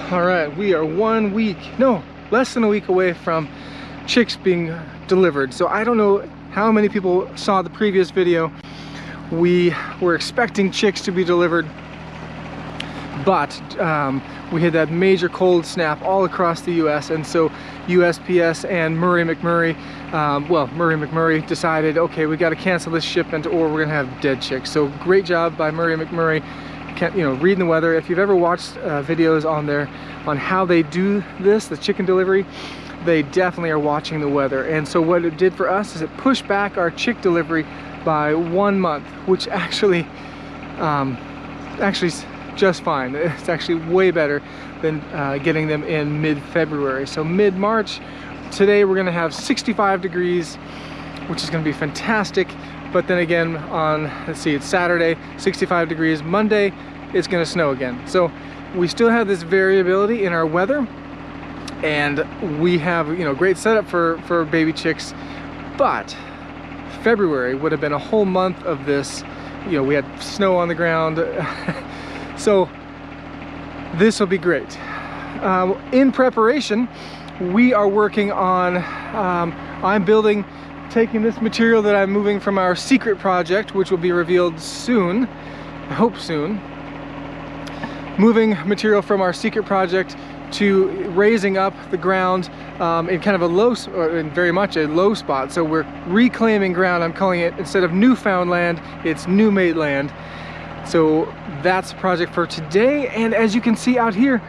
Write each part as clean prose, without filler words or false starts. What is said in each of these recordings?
All right, we are 1 week, no, less than a week away from chicks being delivered. So I don't know how many people saw the previous video. We were expecting chicks to be delivered, but we had that major cold snap all across the US, and so USPS and Murray McMurray, Murray McMurray decided, okay, we got to cancel this shipment or we're gonna have dead chicks. So great job by Murray McMurray, reading the weather. If you've ever watched videos on there on how they do this, the chicken delivery, they definitely are watching the weather. And so what it did for us is it pushed back our chick delivery by 1 month, which actually is just fine. It's actually way better than getting them in mid-February. So mid-March, today we're gonna have 65 degrees, which is gonna be fantastic. But then again on, let's see, it's Saturday, 65 degrees. Monday, it's gonna snow again. So we still have this variability in our weather, and we have, great setup for baby chicks, but February would have been a whole month of this. We had snow on the ground. So this will be great. In preparation, we are working on, taking this material that I'm moving from our secret project, which will be revealed soon, I hope soon. Moving material from our secret project to raising up the ground in kind of a low, or in very much a low spot. So we're reclaiming ground. I'm calling it, instead of newfound land, it's new made land. So that's the project for today. And as you can see out here,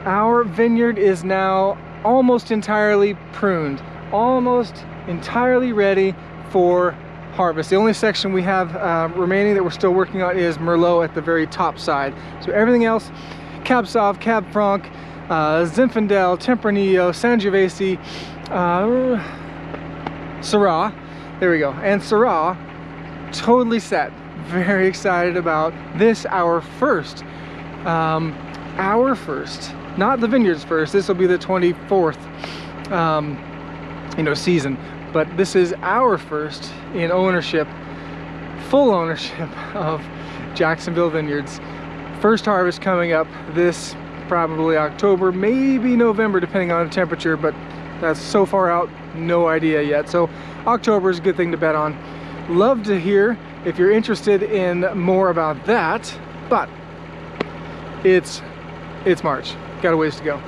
our vineyard is now almost entirely pruned, almost entirely ready for harvest. The only section we have remaining that we're still working on is Merlot at the very top side. So everything else, Cab Sauv, Cab Franc, Zinfandel, Tempranillo, Sangiovese, Syrah, there we go, and Syrah, totally set. Very excited about this, our first, not the vineyard's first. This will be the 24th, season, but this is our first in ownership, full ownership of Jacksonville Vineyards. First harvest coming up this probably October, maybe November, depending on the temperature, but that's so far out, no idea yet. So October is a good thing to bet on. Love to hear if you're interested in more about that, but it's March. Got a ways to go.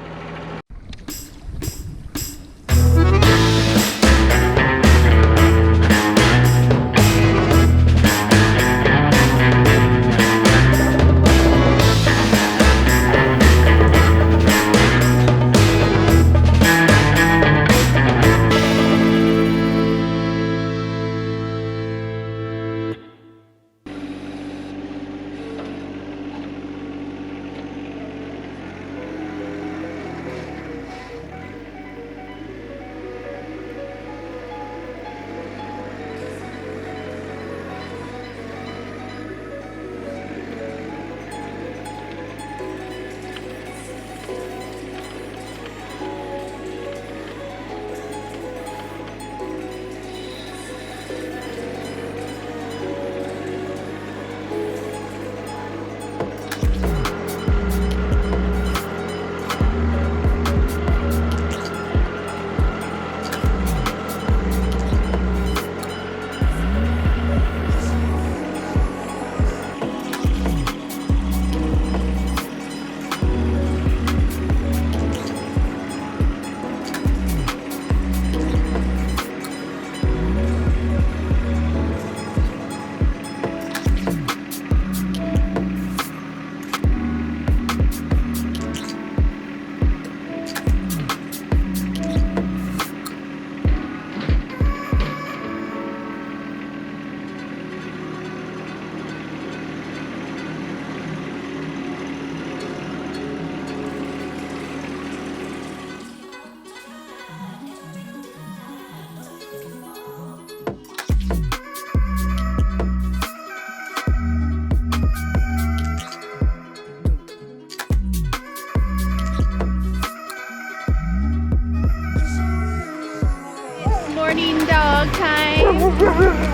morning dog time,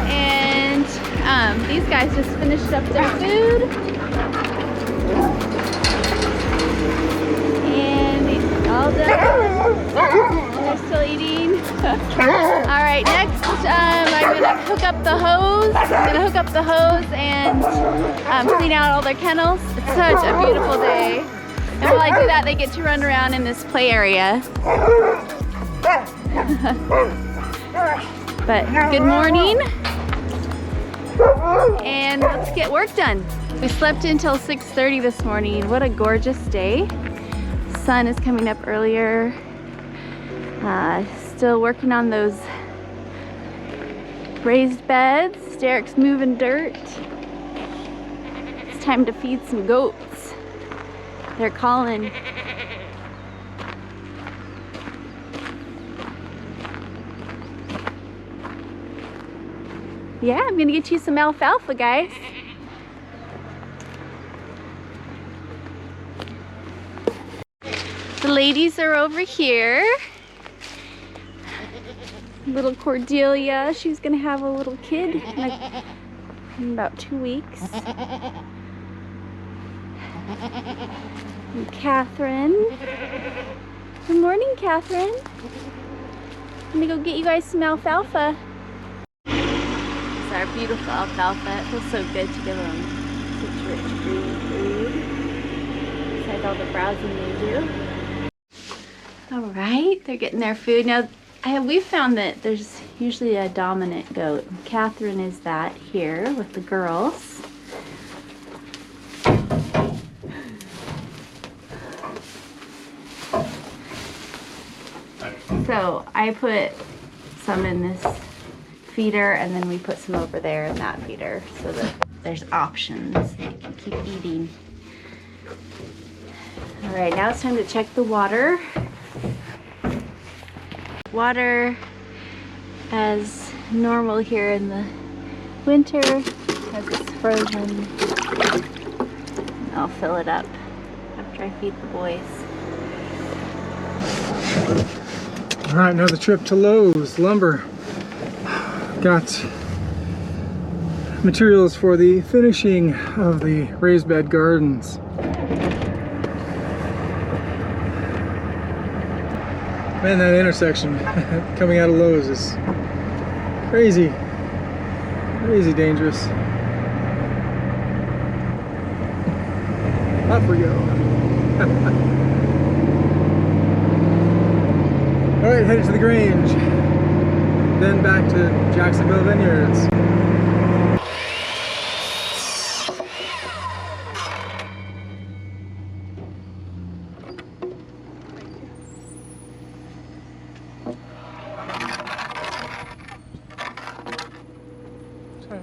and these guys just finished up their food, and hook up the hose and clean out all their kennels. It's such a beautiful day. And while I do that, they get to run around in this play area. But good morning. And let's get work done. We slept until 6:30 this morning. What a gorgeous day. The sun is coming up earlier. Still working on those raised beds. Derek's moving dirt. It's time to feed some goats. They're calling. Yeah, I'm gonna get you some alfalfa, guys. The ladies are over here. Little Cordelia, she's gonna have a little kid in about 2 weeks. And Catherine. Good morning, Catherine. I'm gonna go get you guys some alfalfa. It's our beautiful alfalfa. It feels so good to give them such rich green food. Besides all the browsing they do. All right, they're getting their food. Now, we've found that there's usually a dominant goat. Catherine is that here with the girls. So I put some in this feeder and then we put some over there in that feeder so that there's options. They can keep eating. All right, now it's time to check the water. Water as normal here in the winter because it's frozen. I'll fill it up after I feed the boys. All right, another trip to Lowe's Lumber. Got materials for the finishing of the raised bed gardens. Man, that intersection coming out of Lowe's is crazy, crazy dangerous. Off we go. All right, headed to the Grange, then back to Jacksonville Vineyards.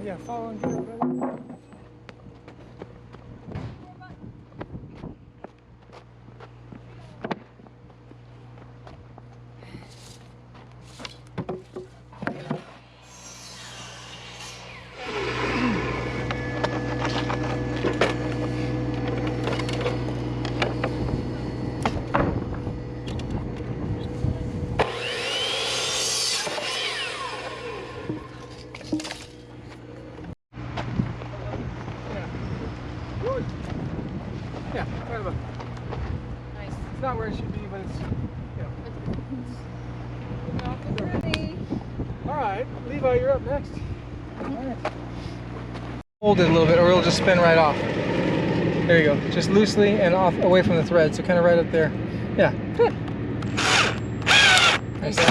Yeah, follow and get it, brother. Yeah, right about. Nice. It's not where it should be, but it's, ready. All right, Levi, you're up next. All right. Hold it a little bit, or it'll just spin right off. There you go. Just loosely and off, away from the thread. So kind of right up there. Yeah. Good. Nice. All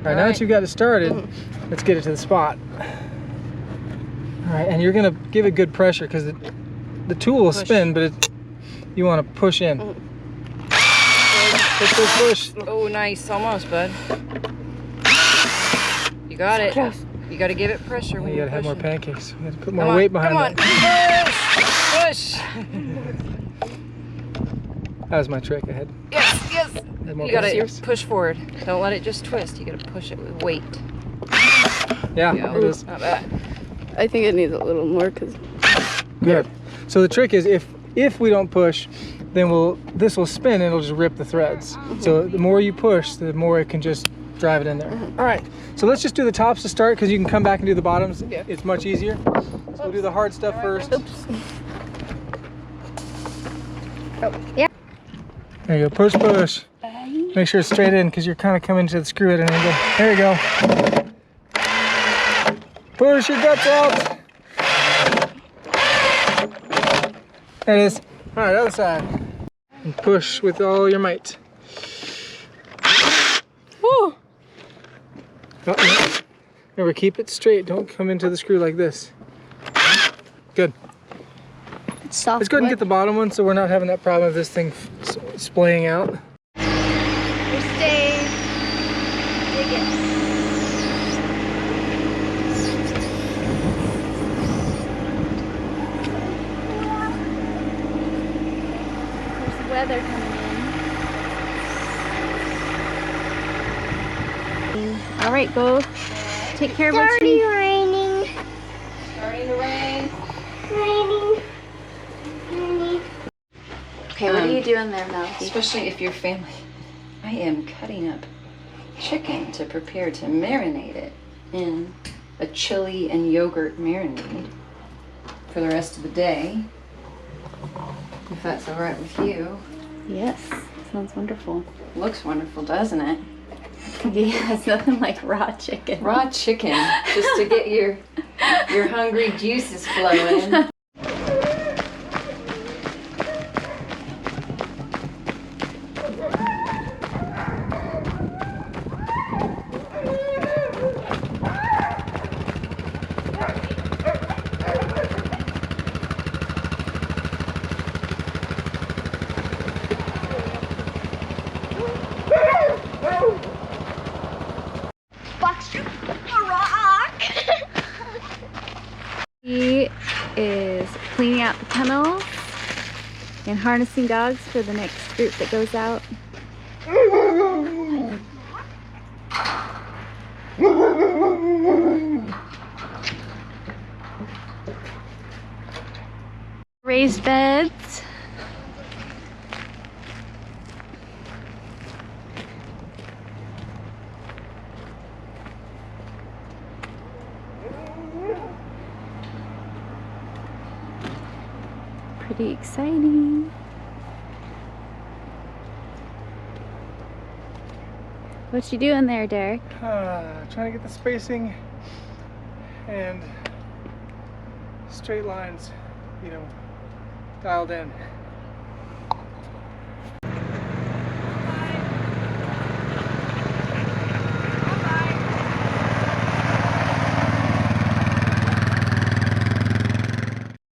right, now that you've got it started, let's get it to the spot. All right, and you're gonna give it good pressure because the tool will spin, but you want to push in. Push, push, push. Oh, nice. Almost, bud. You got it. You got to give it pressure when you you're gotta have more pushing. pancakes. You gotta put more weight behind it. Push! That was my trick. I had. Yes, yes. More You got to pancakes. push forward. Don't let it just twist. You got to push it with weight. Yeah, Go. it is. Not bad. I think it needs a little more because. Good. So the trick is if we don't push, then this will spin and it'll just rip the threads. So the more you push, the more it can just drive it in there. All right. So let's just do the tops to start because you can come back and do the bottoms. Yeah. It's much easier. So we'll do the hard stuff first. Oops. Oh, yeah. There you go. Push, push. Make sure it's straight in because you're kind of coming to the screw at an angle. There you go. Push your guts out. There it is. All right, other side. And push with all your might. Woo! Oh, yeah. Remember, keep it straight. Don't come into the screw like this. Good. It's soft. Let's go ahead and get the bottom one so we're not having that problem of this thing splaying out. Here's Dave. Dig it. There's the weather coming in. All right, go take care of what you... Raining. Starting to rain. Raining. Raining. Okay, what are you doing there, Melody? Especially if you're family. I am cutting up chicken to prepare to marinate it in a chili and yogurt marinade for the rest of the day. If that's all right with you. Yes, sounds wonderful. Looks wonderful, doesn't it? Yeah, it's nothing like raw chicken. Raw chicken, just to get your hungry juices flowing. He is cleaning out the kennel and harnessing dogs for the next group that goes out. Raised beds. Pretty exciting. What you doing there, Derek? Trying to get the spacing and straight lines, you know, dialed in.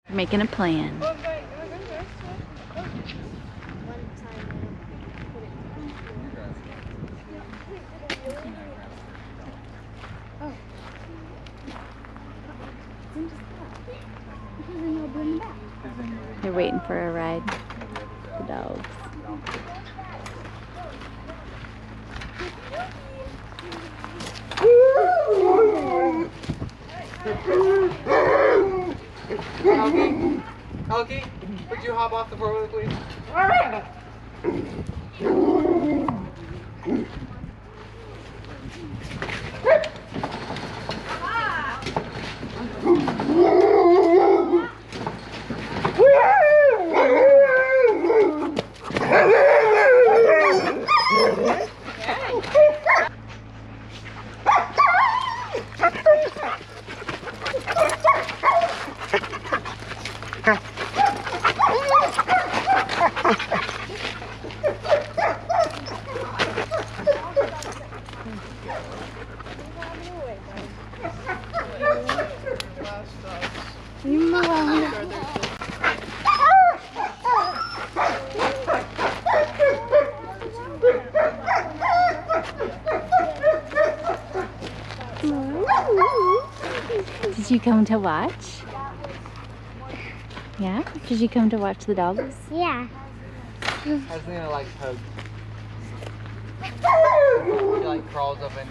Making a plan. They're waiting for a ride. The dogs. Elkie, would you hop off the four-wheeler, please? Did you come to watch? Yeah? Did you come to watch the dogs? Yeah. I was gonna like hug. He like crawls up and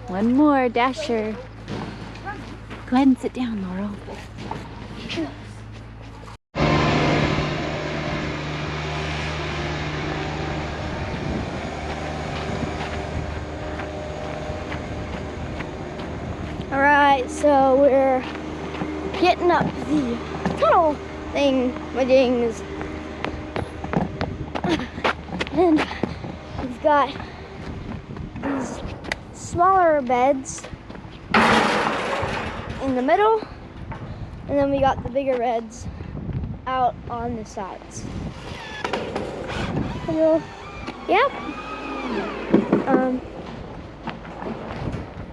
One more, Dasher. Go ahead and sit down, Laurel. Alright, so we're getting up the tunnel thing-majings. And we've got these smaller beds in the middle, and then we got the bigger beds out on the sides. Hello. Yep.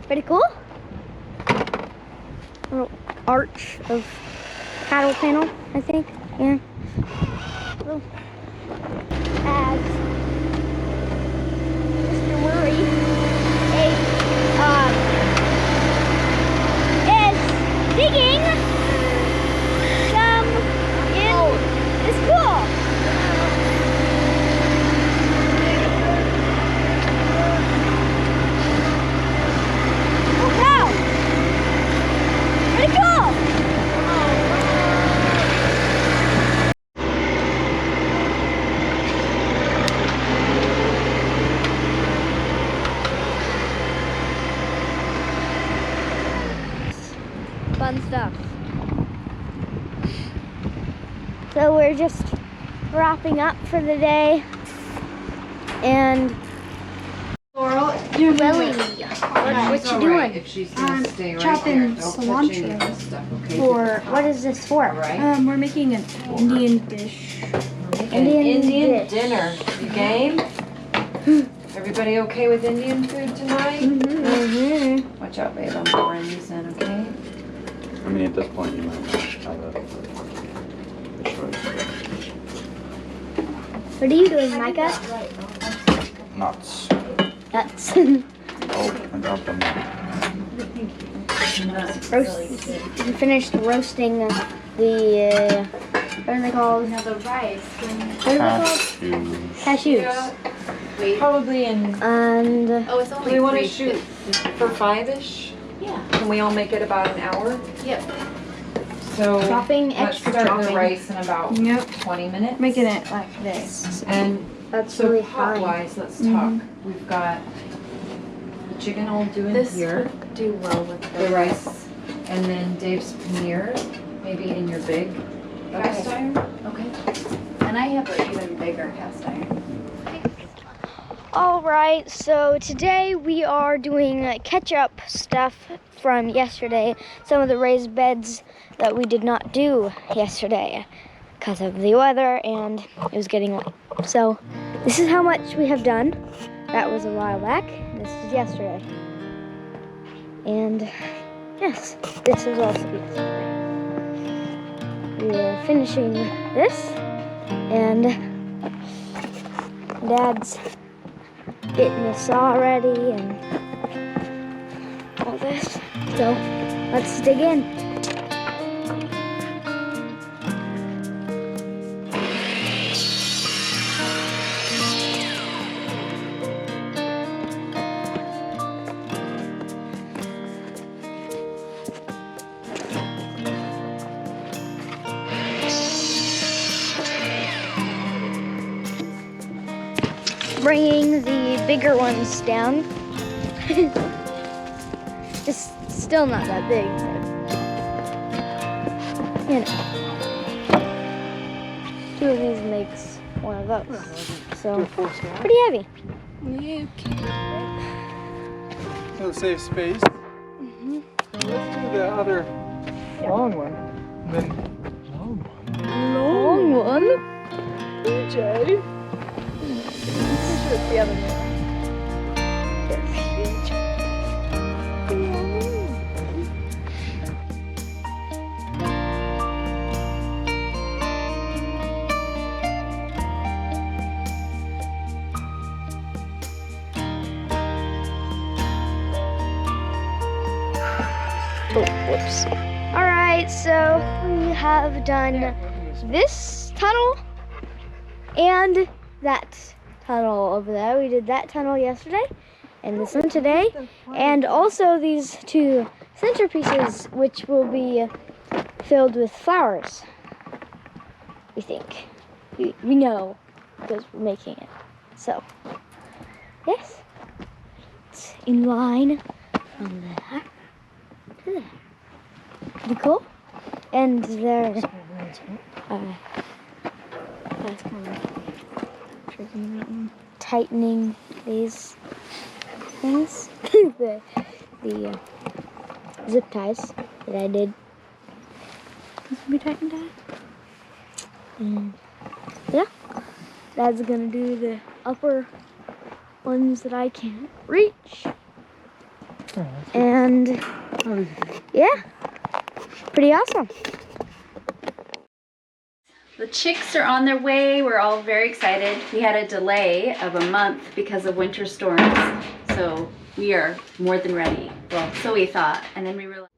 Pretty cool. Little arch of cattle panel, I think. Yeah. Little as Mr. Murray is digging some in this pool. Oh wow! Pretty cool! Fun stuff. So we're just wrapping up for the day, and Laurel, you're Lily, what you doing? If she's gonna stay right chopping there, don't touch any of cilantro this stuff, okay? for What is this for? All right. we're making an Indian dish. Indian dish. dinner. You game? Everybody okay with Indian food tonight? Mm-hmm. Watch out, babe. I'm pouring these in, okay? I mean, at this point, you might have a choice. What are you doing, Micah? Nuts. Nuts. Oh, I dropped them. You finished roasting the what are they called? Now the rice. What are they called? Cashews. Cashews. Probably in. And Oh, it's Do only we want to 3:50. shoot for 5-ish? Yeah. Can we all make it about an hour? Yep. So chopping, let's extra start chopping. the rice in about Yep. 20 minutes. Making it like this. And that's so really pot fine. wise, let's talk. We've got the chicken I'll do in This here, would do well with the rice, and then Dave's paneer, maybe in your big cast iron. Okay. And I have an even bigger cast iron. All right, so today we are doing catch-up stuff from yesterday. Some of the raised beds that we did not do yesterday because of the weather and it was getting late. So this is how much we have done. That was a while back. This is yesterday. And yes, this was also yesterday. We are finishing this and Dad's getting the saw ready and all this. So let's dig in. Bringing the bigger ones down. It's still not that big, but you know. 2 of these makes 1 of those. So pretty heavy. It'll save space. Let's do the other long one. And then Long one. Jay. The other one. Oh, whoops. All right, so we have done this tunnel and that tunnel over there. We did that tunnel yesterday and this one today. And also these 2 centerpieces, which will be filled with flowers, we think. We know because we're making it. So, yes, it's in line from there to there. Pretty cool. And they're that's kind of tightening these things. the zip ties that I did. Can we tighten that? And yeah, Dad's gonna do the upper ones that I can't reach. And yeah, pretty awesome. The chicks are on their way. We're all very excited. We had a delay of a month because of winter storms, so we are more than ready. Well, so we thought, and then we realized